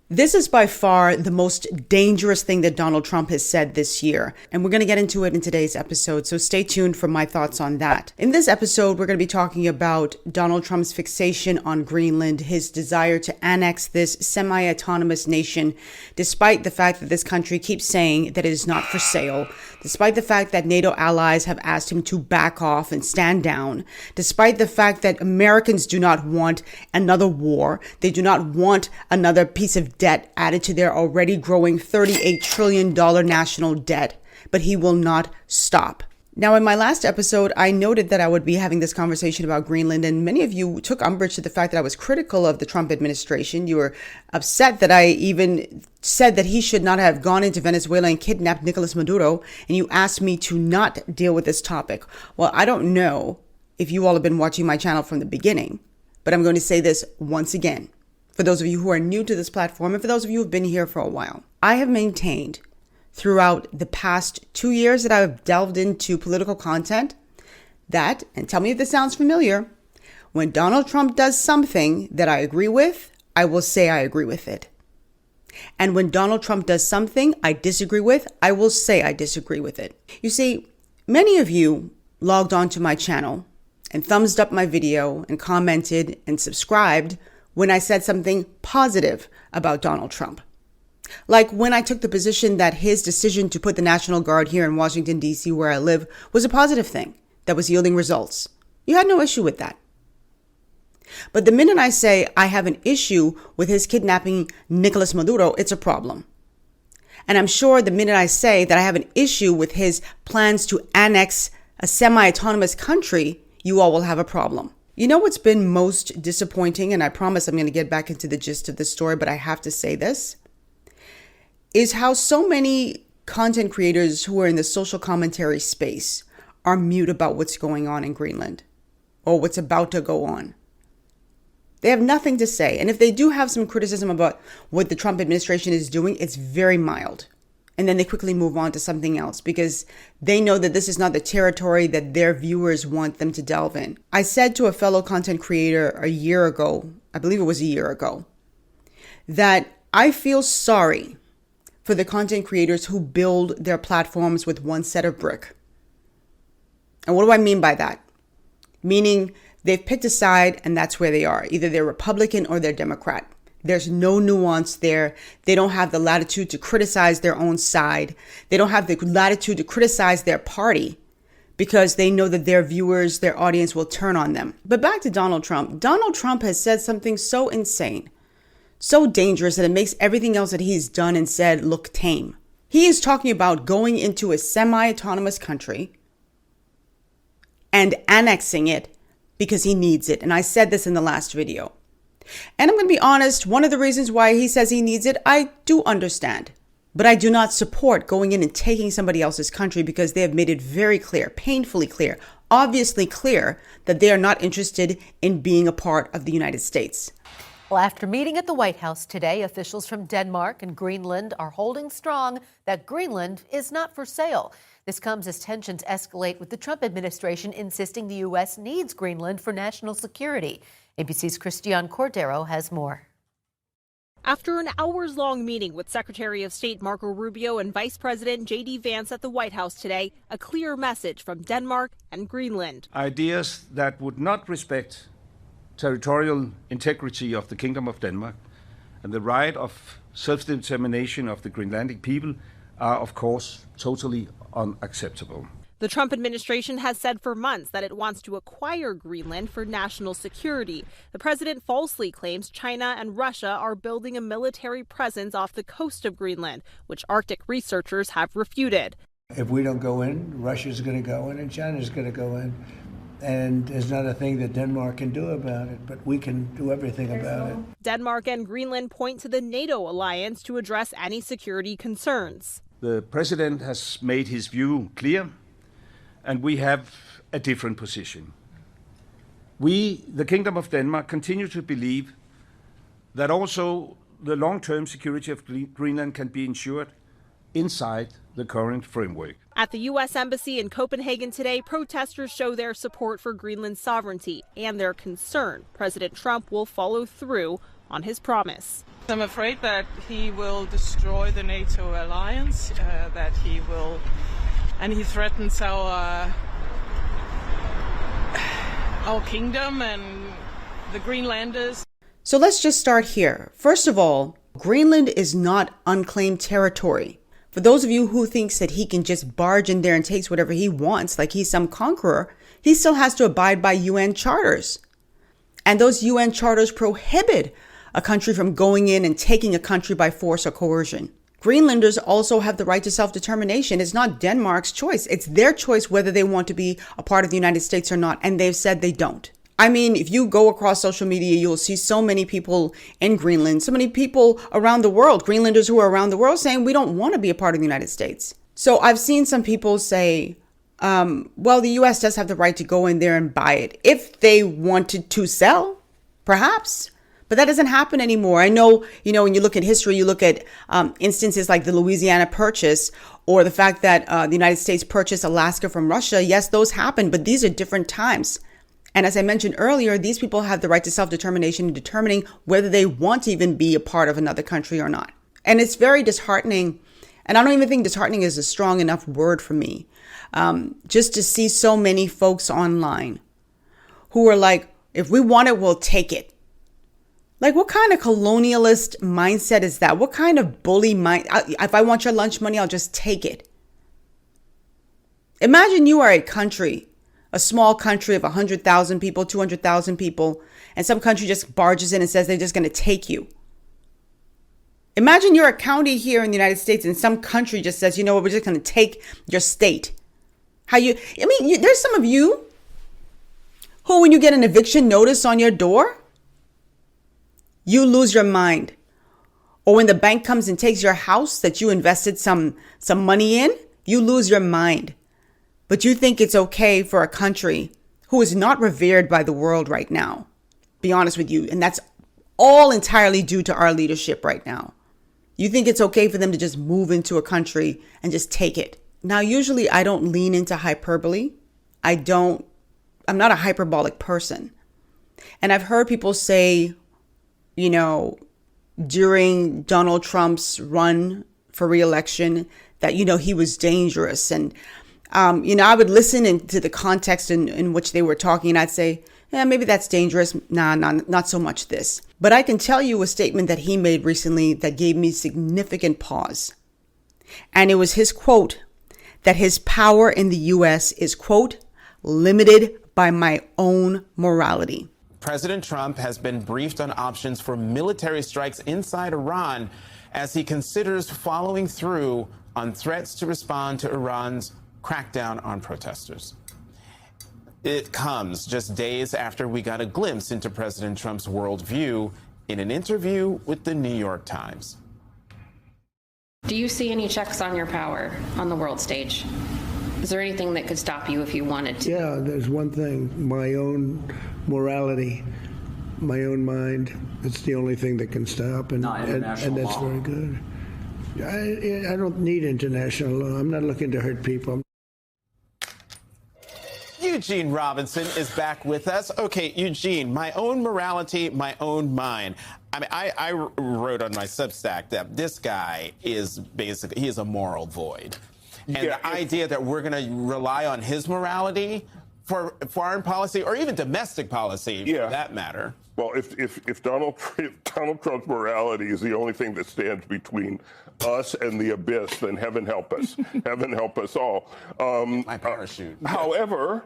This is by far the most dangerous thing that Donald Trump has said this year, and we're going to get into it in today's episode, so stay tuned for my thoughts on that. In this episode, we're going to be talking about Donald Trump's fixation on Greenland, his desire to annex this semi-autonomous nation, despite the fact that this country keeps saying that it is not for sale, despite the fact that NATO allies have asked him to back off and stand down, despite the fact that Americans do not want another war, they do not want another piece of debt added to their already growing $38 trillion national debt, but he will not stop. Now, in my last episode, I noted that I would be having this conversation about Greenland, and many of you took umbrage to the fact that I was critical of the Trump administration. You were upset that I even said that he should not have gone into Venezuela and kidnapped Nicolas Maduro, and you asked me to not deal with this topic. Well, I don't know if you all have been watching my channel from the beginning, but I'm going to say this once again. For those of you who are new to this platform, and for those of you who have been here for a while, I have maintained throughout the past 2 years that I've delved into political content that, and tell me if this sounds familiar, when Donald Trump does something that I agree with, I will say I agree with it. And when Donald Trump does something I disagree with, I will say I disagree with it. You see, many of you logged onto my channel and thumbs up my video and commented and subscribed when I said something positive about Donald Trump. Like when I took the position that his decision to put the National Guard here in Washington, D.C., where I live, was a positive thing that was yielding results. You had no issue with that. But the minute I say I have an issue with his kidnapping Nicolas Maduro, it's a problem. And I'm sure the minute I say that I have an issue with his plans to annex a semi-autonomous country, you all will have a problem. You know what's been most disappointing, and I promise I'm going to get back into the gist of this story, but I have to say this, is how so many content creators who are in the social commentary space are mute about what's going on in Greenland or what's about to go on. They have nothing to say. And if they do have some criticism about what the Trump administration is doing, it's very mild. And then they quickly move on to something else because they know that this is not the territory that their viewers want them to delve in. I said to a fellow content creator a year ago, I believe it was a year ago, that I feel sorry for the content creators who build their platforms with one set of brick. And what do I mean by that? Meaning they've picked a side and that's where they are. Either they're Republican or they're Democrat. There's no nuance there. They don't have the latitude to criticize their own side. They don't have the latitude to criticize their party because they know that their viewers, their audience will turn on them. But back to Donald Trump. Donald Trump has said something so insane, so dangerous that it makes everything else that he's done and said look tame. He is talking about going into a semi-autonomous country and annexing it because he needs it. And I said this in the last video. And I'm going to be honest, one of the reasons why he says he needs it, I do understand. But I do not support going in and taking somebody else's country because they have made it very clear, painfully clear, obviously clear that they are not interested in being a part of the United States. Well, after meeting at the White House today, officials from Denmark and Greenland are holding strong that Greenland is not for sale. This comes as tensions escalate with the Trump administration insisting the U.S. needs Greenland for national security. ABC's Christiane Cordero has more. After an hours-long meeting with Secretary of State Marco Rubio and Vice President J.D. Vance at the White House today, a clear message from Denmark and Greenland. Ideas that would not respect territorial integrity of the Kingdom of Denmark and the right of self-determination of the Greenlandic people are, of course, totally unacceptable. The Trump administration has said for months that it wants to acquire Greenland for national security. The president falsely claims China and Russia are building a military presence off the coast of Greenland, which Arctic researchers have refuted. If we don't go in, Russia's going to go in and China's going to go in. And there's not a thing that Denmark can do about it, but we can do everything about it. Denmark and Greenland point to the NATO alliance to address any security concerns. The president has made his view clear, and we have a different position. We, the Kingdom of Denmark, continue to believe that also the long-term security of Greenland can be ensured inside the current framework. At the U.S. Embassy in Copenhagen today, protesters show their support for Greenland's sovereignty and their concern President Trump will follow through on his promise. I'm afraid that he will destroy the NATO alliance, and he threatens our kingdom and the Greenlanders. So let's just start here. First of all, Greenland is not unclaimed territory. For those of you who thinks that he can just barge in there and takes whatever he wants, like he's some conqueror, he still has to abide by UN charters. And those UN charters prohibit a country from going in and taking a country by force or coercion. Greenlanders also have the right to self-determination. It's not Denmark's choice. It's their choice whether they want to be a part of the United States or not. And they've said they don't. I mean, if you go across social media, you'll see so many people in Greenland, so many people around the world, Greenlanders who are around the world saying we don't want to be a part of the United States. So I've seen some people say, well, the U.S. does have the right to go in there and buy it if they wanted to sell, perhaps. But that doesn't happen anymore. I know, when you look at history, you look at instances like the Louisiana Purchase or the fact that the United States purchased Alaska from Russia. Yes, those happened, but these are different times. And as I mentioned earlier, these people have the right to self-determination in determining whether they want to even be a part of another country or not. And it's very disheartening. And I don't even think disheartening is a strong enough word for me. Just to see so many folks online who are like, if we want it, we'll take it. Like, what kind of colonialist mindset is that? What kind of bully mind? If I want your lunch money, I'll just take it. Imagine you are a country, a small country of 100,000 people, 200,000 people, and some country just barges in and says they're just going to take you. Imagine you're a county here in the United States and some country just says, you know what, we're just going to take your state. There's some of you who, when you get an eviction notice on your door, you lose your mind. Or when the bank comes and takes your house that you invested some money in, you lose your mind. But you think it's okay for a country who is not revered by the world right now. Be honest with you. And that's all entirely due to our leadership right now. You think it's okay for them to just move into a country and just take it. Now, usually I don't lean into hyperbole. I'm not a hyperbolic person. And I've heard people say, during Donald Trump's run for re-election that, he was dangerous. And, I would listen to the context in which they were talking. And I'd say, yeah, maybe that's dangerous. Nah, not so much this. But I can tell you a statement that he made recently that gave me significant pause. And it was his quote that his power in the U.S. is, quote, limited by my own morality. President Trump has been briefed on options for military strikes inside Iran as he considers following through on threats to respond to Iran's crackdown on protesters. It comes just days after we got a glimpse into President Trump's worldview in an interview with the New York Times. Do you see any checks on your power on the world stage? Is there anything that could stop you if you wanted to? Yeah, there's one thing, my own morality, my own mind. It's the only thing that can stop, and that's law. Very good. I don't need international law. I'm not looking to hurt people. Eugene Robinson is back with us. Okay, Eugene, my own morality, my own mind. I wrote on my Substack that this guy is basically, he is a moral void. And the idea that we're going to rely on his morality for foreign policy or even domestic policy, for that matter. Well, if Donald Trump's morality is the only thing that stands between us and the abyss, then heaven help us. Heaven help us all. My parachute. However,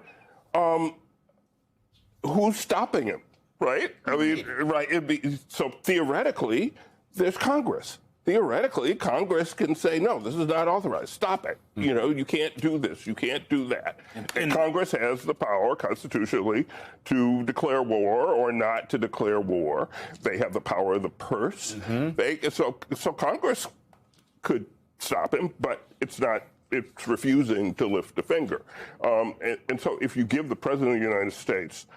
who's stopping him, right? I mean, right. So theoretically, there's Congress. Theoretically, Congress can say, no, this is not authorized. Stop it. You can't do this. You can't do that. And Congress has the power constitutionally to declare war or not to declare war. They have the power of the purse. So Congress could stop him, but it's refusing to lift a finger. And so if you give the President of the United States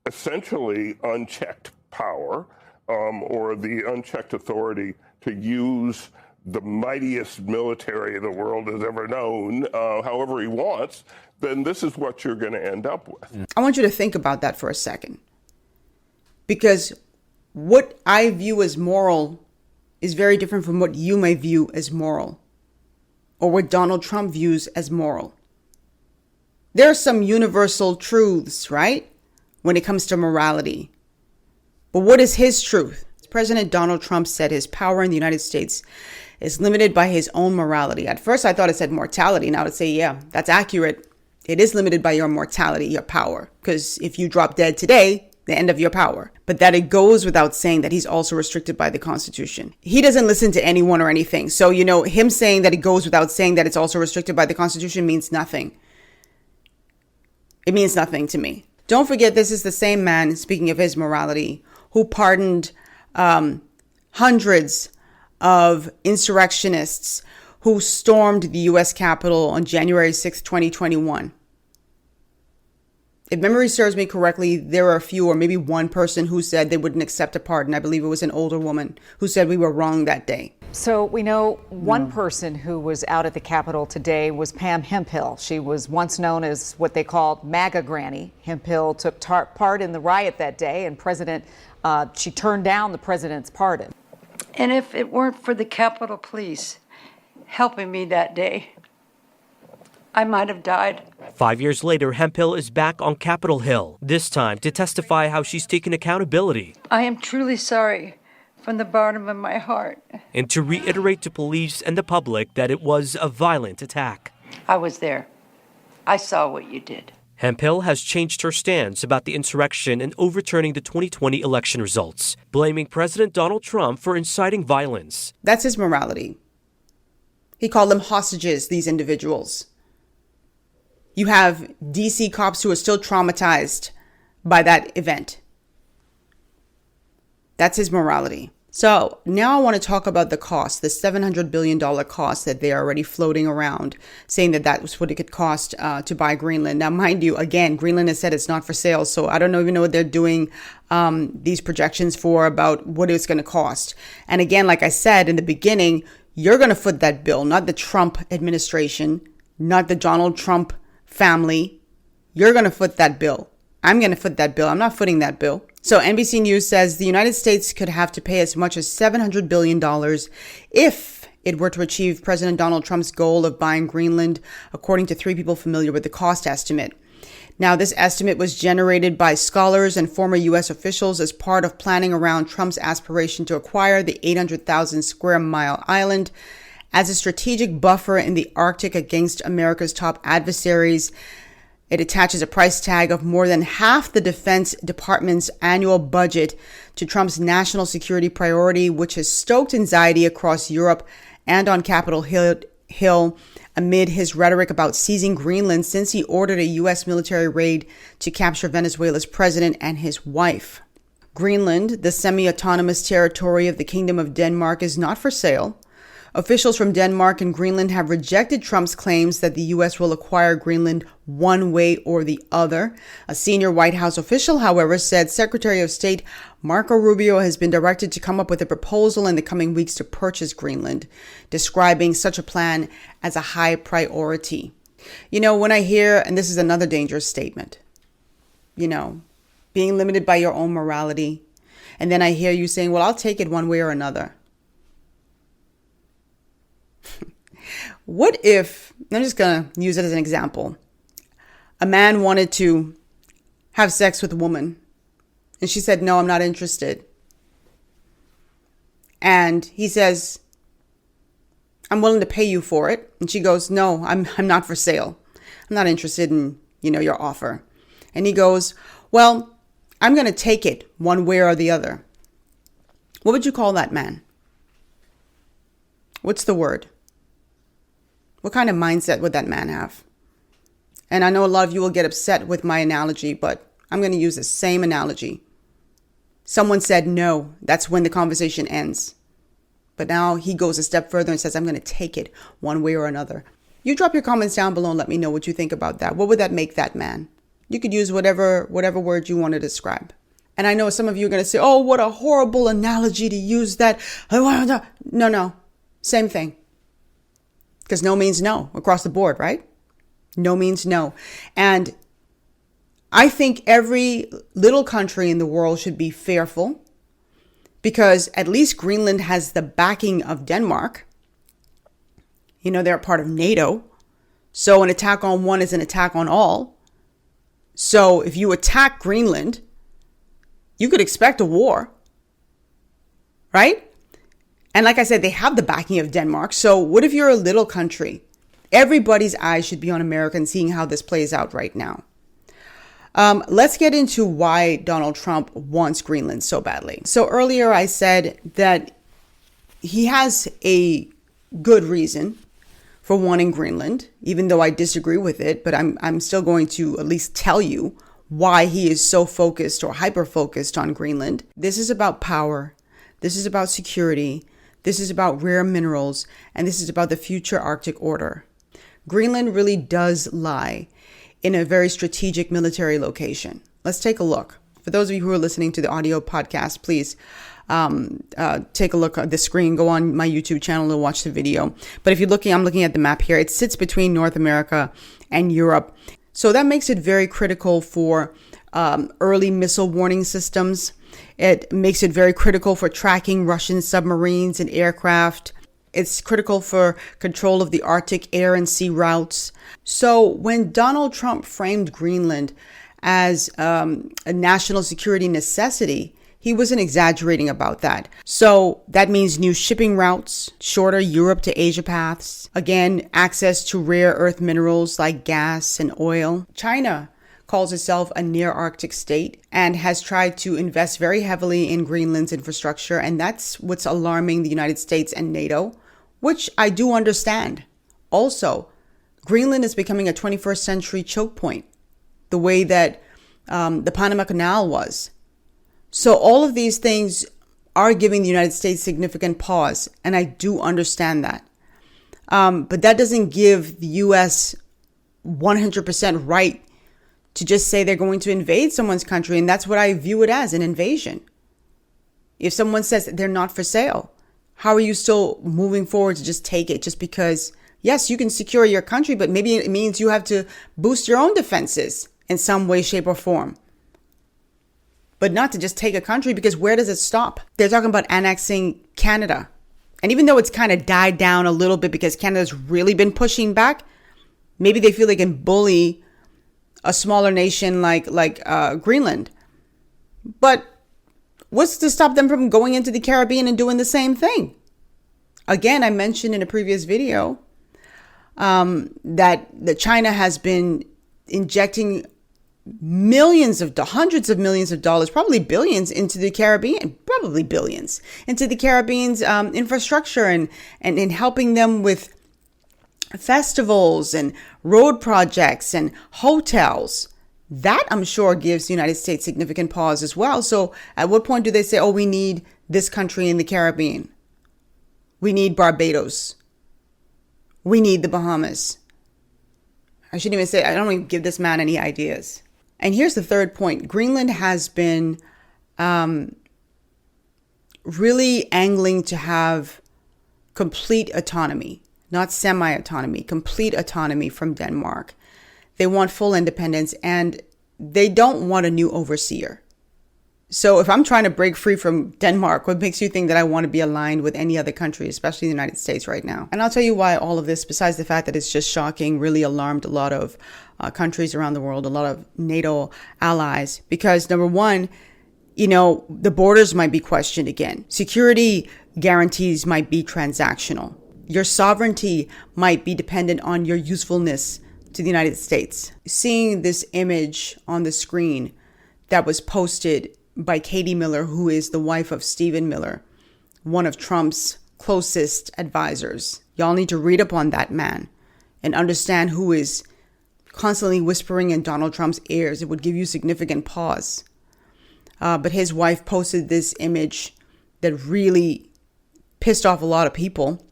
essentially unchecked power or the unchecked authority to use the mightiest military the world has ever known, however he wants, then this is what you're going to end up with. I want you to think about that for a second. Because what I view as moral is very different from what you may view as moral, or what Donald Trump views as moral. There are some universal truths, right, when it comes to morality. But what is his truth? President Donald Trump said his power in the United States is limited by his own morality. At first, I thought it said mortality. Now I would say, yeah, that's accurate. It is limited by your mortality, your power. Because if you drop dead today, the end of your power. But that it goes without saying that he's also restricted by the Constitution. He doesn't listen to anyone or anything. So, him saying that it goes without saying that it's also restricted by the Constitution means nothing. It means nothing to me. Don't forget, this is the same man, speaking of his morality, who pardoned hundreds of insurrectionists who stormed the U.S. Capitol on January 6, 2021. If memory serves me correctly, there are a few or maybe one person who said they wouldn't accept a pardon. I believe it was an older woman who said we were wrong that day. So we know one person who was out at the Capitol today was Pam Hemphill. She was once known as what they called MAGA Granny. Hemphill took part in the riot that day, and she turned down the president's pardon. And if it weren't for the Capitol Police helping me that day, I might have died. 5 years later, Hemphill is back on Capitol Hill, this time to testify how she's taken accountability. I am truly sorry from the bottom of my heart. And to reiterate to police and the public that it was a violent attack. I was there. I saw what you did. Hemphill has changed her stance about the insurrection and overturning the 2020 election results, blaming President Donald Trump for inciting violence. That's his morality. He called them hostages, these individuals. You have DC cops who are still traumatized by that event. That's his morality. So now I want to talk about the cost, the $700 billion cost that they're already floating around, saying that that was what it could cost to buy Greenland. Now, mind you, again, Greenland has said it's not for sale. So I don't even know what they're doing these projections for about what it's going to cost. And again, like I said in the beginning, you're going to foot that bill, not the Trump administration, not the Donald Trump family. You're going to foot that bill. I'm going to foot that bill. I'm not footing that bill. So NBC News says the United States could have to pay as much as $700 billion if it were to achieve President Donald Trump's goal of buying Greenland, according to three people familiar with the cost estimate. Now, this estimate was generated by scholars and former U.S. officials as part of planning around Trump's aspiration to acquire the 800,000 square mile island as a strategic buffer in the Arctic against America's top adversaries. It attaches a price tag of more than half the Defense Department's annual budget to Trump's national security priority, which has stoked anxiety across Europe and on Capitol Hill amid his rhetoric about seizing Greenland since he ordered a U.S. military raid to capture Venezuela's president and his wife. Greenland, the semi-autonomous territory of the Kingdom of Denmark, is not for sale. Officials from Denmark and Greenland have rejected Trump's claims that the U.S. will acquire Greenland one way or the other. A senior White House official, however, said Secretary of State Marco Rubio has been directed to come up with a proposal in the coming weeks to purchase Greenland, describing such a plan as a high priority. When I hear, and this is another dangerous statement, being limited by your own morality, and then I hear you saying, well, I'll take it one way or another. What if, I'm just going to use it as an example, a man wanted to have sex with a woman and she said, no, I'm not interested. And he says, I'm willing to pay you for it. And she goes, no, I'm not for sale. I'm not interested in, your offer. And he goes, well, I'm going to take it one way or the other. What would you call that man? What's the word? What kind of mindset would that man have? And I know a lot of you will get upset with my analogy, but I'm going to use the same analogy. Someone said no. That's when the conversation ends. But now he goes a step further and says, I'm going to take it one way or another. You drop your comments down below and let me know what you think about that. What would that make that man? You could use whatever word you want to describe. And I know some of you are going to say, oh, what a horrible analogy to use that. No. Same thing. Because no means no across the board, right? No means no. And I think every little country in the world should be fearful because at least Greenland has the backing of Denmark. You know, they're part of NATO. So an attack on one is an attack on all. So if you attack Greenland, you could expect a war, right? And like I said, they have the backing of Denmark. So what if you're a little country? Everybody's eyes should be on America and seeing how this plays out right now. Let's get into why Donald Trump wants Greenland so badly. So earlier I said that he has a good reason for wanting Greenland, even though I disagree with it, but I'm still going to at least tell you why he is so focused or hyper-focused on Greenland. This is about power. This is about security. This is about rare minerals. And this is about the future Arctic order. Greenland really does lie in a very strategic military location. Let's take a look. For those of you who are listening to the audio podcast, please take a look at the screen. Go on my YouTube channel and watch the video. But if you're looking, I'm looking at the map here. It sits between North America and Europe. So that makes it very critical for early missile warning systems. It makes it very critical for tracking Russian submarines and aircraft. It's critical for control of the Arctic air and sea routes. So when Donald Trump framed Greenland as a national security necessity, he wasn't exaggerating about that. So that means new shipping routes, shorter Europe to Asia paths, again, access to rare earth minerals like gas and oil. China calls itself a near Arctic state and has tried to invest very heavily in Greenland's infrastructure. And that's what's alarming the United States and NATO, which I do understand. Also, Greenland is becoming a 21st century choke point, the way that the Panama Canal was. So all of these things are giving the United States significant pause, and I do understand that. But that doesn't give the U.S. 100% right to just say they're going to invade someone's country, and that's what I view it as, an invasion. If someone says they're not for sale, how are you still moving forward to just take it just because, yes, you can secure your country, but maybe it means you have to boost your own defenses in some way, shape, or form. But not to just take a country, because where does it stop? They're talking about annexing Canada. And even though it's kind of died down a little bit because Canada's really been pushing back, maybe they feel they can bully a smaller nation like Greenland. But what's to stop them from going into the Caribbean and doing the same thing? Again, I mentioned in a previous video that China has been injecting hundreds of millions of dollars, probably billions, into the Caribbean, probably billions, into the Caribbean's infrastructure and in helping them with festivals and road projects and hotels. That, I'm sure, gives the United States significant pause as well. So at what point do they say, oh, we need this country in the Caribbean? We need Barbados. We need the Bahamas. I shouldn't even say, I don't even give this man any ideas. And here's the third point. Greenland has been really angling to have complete autonomy, not semi-autonomy, complete autonomy from Denmark. They want full independence, and they don't want a new overseer. So if I'm trying to break free from Denmark, what makes you think that I want to be aligned with any other country, especially the United States right now? And I'll tell you why all of this, besides the fact that it's just shocking, really alarmed a lot of countries around the world, a lot of NATO allies. Because number one, the borders might be questioned again. Security guarantees might be transactional. Your sovereignty might be dependent on your usefulness to the United States. Seeing this image on the screen that was posted by Katie Miller, who is the wife of Stephen Miller, one of Trump's closest advisors. Y'all need to read up on that man and understand who is constantly whispering in Donald Trump's ears. It would give you significant pause. But his wife posted this image that really pissed off a lot of people,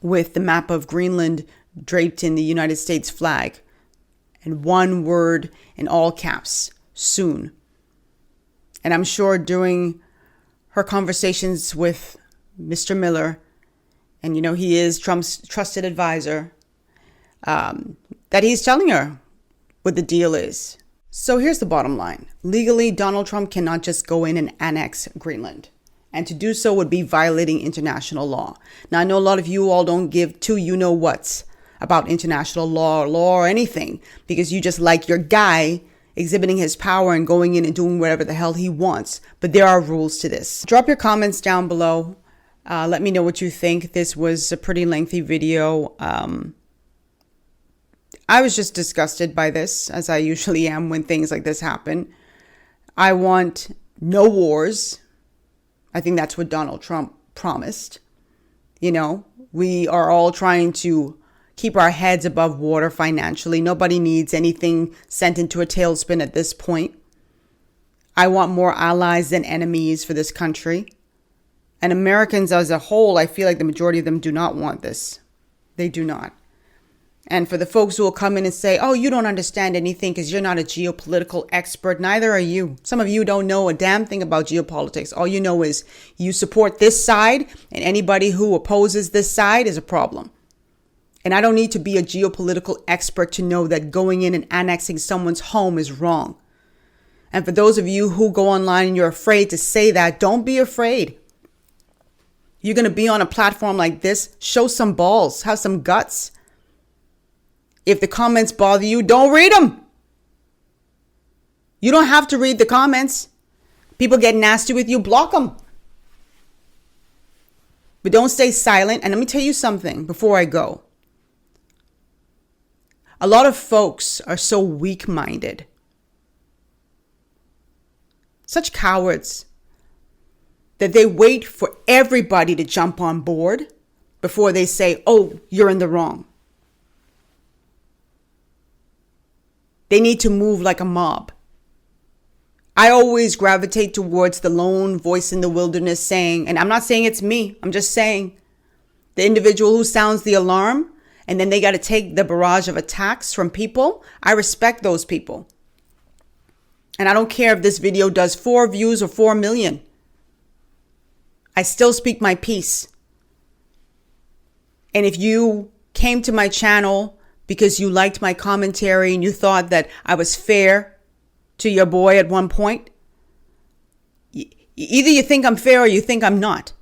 with the map of Greenland draped in the United States flag and one word in all caps, soon. And I'm sure during her conversations with Mr. Miller, and he is Trump's trusted advisor, that he's telling her what the deal is. So here's the bottom line. Legally, Donald Trump cannot just go in and annex Greenland. And to do so would be violating international law. Now, I know a lot of you all don't give two you-know-whats about international law or anything, because you just like your guy exhibiting his power and going in and doing whatever the hell he wants. But there are rules to this. Drop your comments down below. Let me know what you think. This was a pretty lengthy video. I was just disgusted by this, as I usually am when things like this happen. I want no wars. I think that's what Donald Trump promised. You know, we are all trying to keep our heads above water financially. Nobody needs anything sent into a tailspin at this point. I want more allies than enemies for this country. And Americans as a whole, I feel like the majority of them do not want this. They do not. And for the folks who will come in and say, oh, you don't understand anything because you're not a geopolitical expert, neither are you. Some of you don't know a damn thing about geopolitics. All you know is you support this side, and anybody who opposes this side is a problem. And I don't need to be a geopolitical expert to know that going in and annexing someone's home is wrong. And for those of you who go online and you're afraid to say that, don't be afraid. You're going to be on a platform like this, show some balls, have some guts. If the comments bother you, don't read them. You don't have to read the comments. People get nasty with you, block them. But don't stay silent. And let me tell you something before I go. A lot of folks are so weak-minded. Such cowards that they wait for everybody to jump on board before they say, oh, you're in the wrong. They need to move like a mob. I always gravitate towards the lone voice in the wilderness saying, and I'm not saying it's me, I'm just saying the individual who sounds the alarm and then they got to take the barrage of attacks from people. I respect those people. And I don't care if this video does 4 views or 4 million. I still speak my piece. And if you came to my channel because you liked my commentary and you thought that I was fair to your boy at one point, either you think I'm fair or you think I'm not.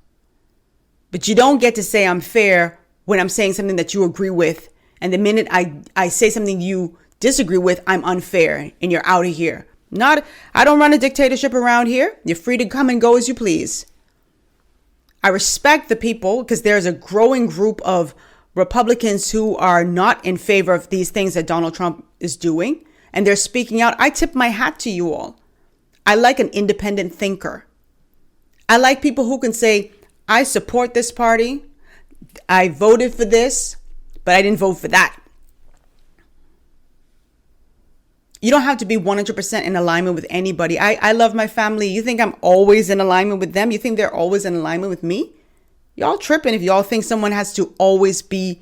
But you don't get to say I'm fair when I'm saying something that you agree with. And the minute I say something you disagree with, I'm unfair and you're out of here. I don't run a dictatorship around here. You're free to come and go as you please. I respect the people because there's a growing group of Republicans who are not in favor of these things that Donald Trump is doing, and they're speaking out. I tip my hat to you all. I like an independent thinker. I like people who can say, I support this party. I voted for this, but I didn't vote for that. You don't have to be 100% in alignment with anybody. I love my family. You think I'm always in alignment with them? You think they're always in alignment with me? Y'all tripping if y'all think someone has to always be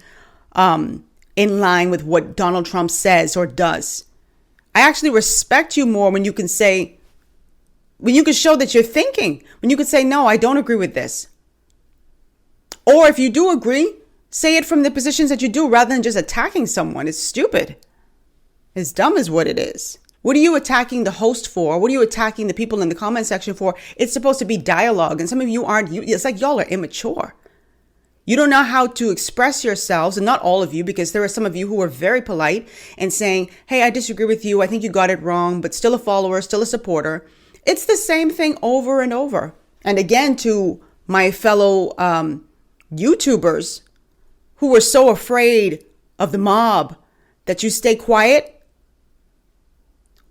in line with what Donald Trump says or does. I actually respect you more when you can say, when you can show that you're thinking, when you can say, no, I don't agree with this. Or if you do agree, say it from the positions that you do rather than just attacking someone. It's stupid. It's dumb is what it is. What are you attacking the host for? What are you attacking the people in the comment section for? It's supposed to be dialogue. And some of you aren't. It's like y'all are immature. You don't know how to express yourselves. And not all of you, because there are some of you who are very polite and saying, hey, I disagree with you. I think you got it wrong, but still a follower, still a supporter. It's the same thing over and over. And again, to my fellow YouTubers who were so afraid of the mob that you stay quiet,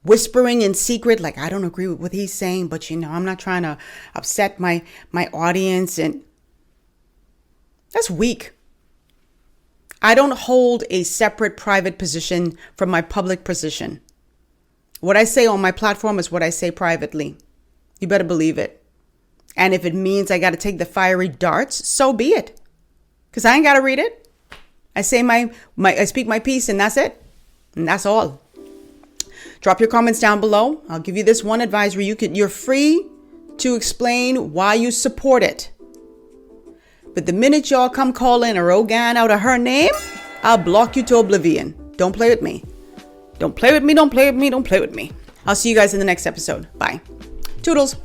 whispering in secret, like, I don't agree with what he's saying, but I'm not trying to upset my audience. And that's weak. I don't hold a separate private position from my public position. What I say on my platform is what I say privately. You better believe it. And if it means I got to take the fiery darts, so be it. Because I ain't got to read it. I say I speak my piece, and that's it. And that's all. Drop your comments down below. I'll give you this one advisory. You're free to explain why you support it. But the minute y'all come calling a Rogan out of her name, I'll block you to oblivion. Don't play with me. Don't play with me. Don't play with me. Don't play with me. I'll see you guys in the next episode. Bye. Toodles.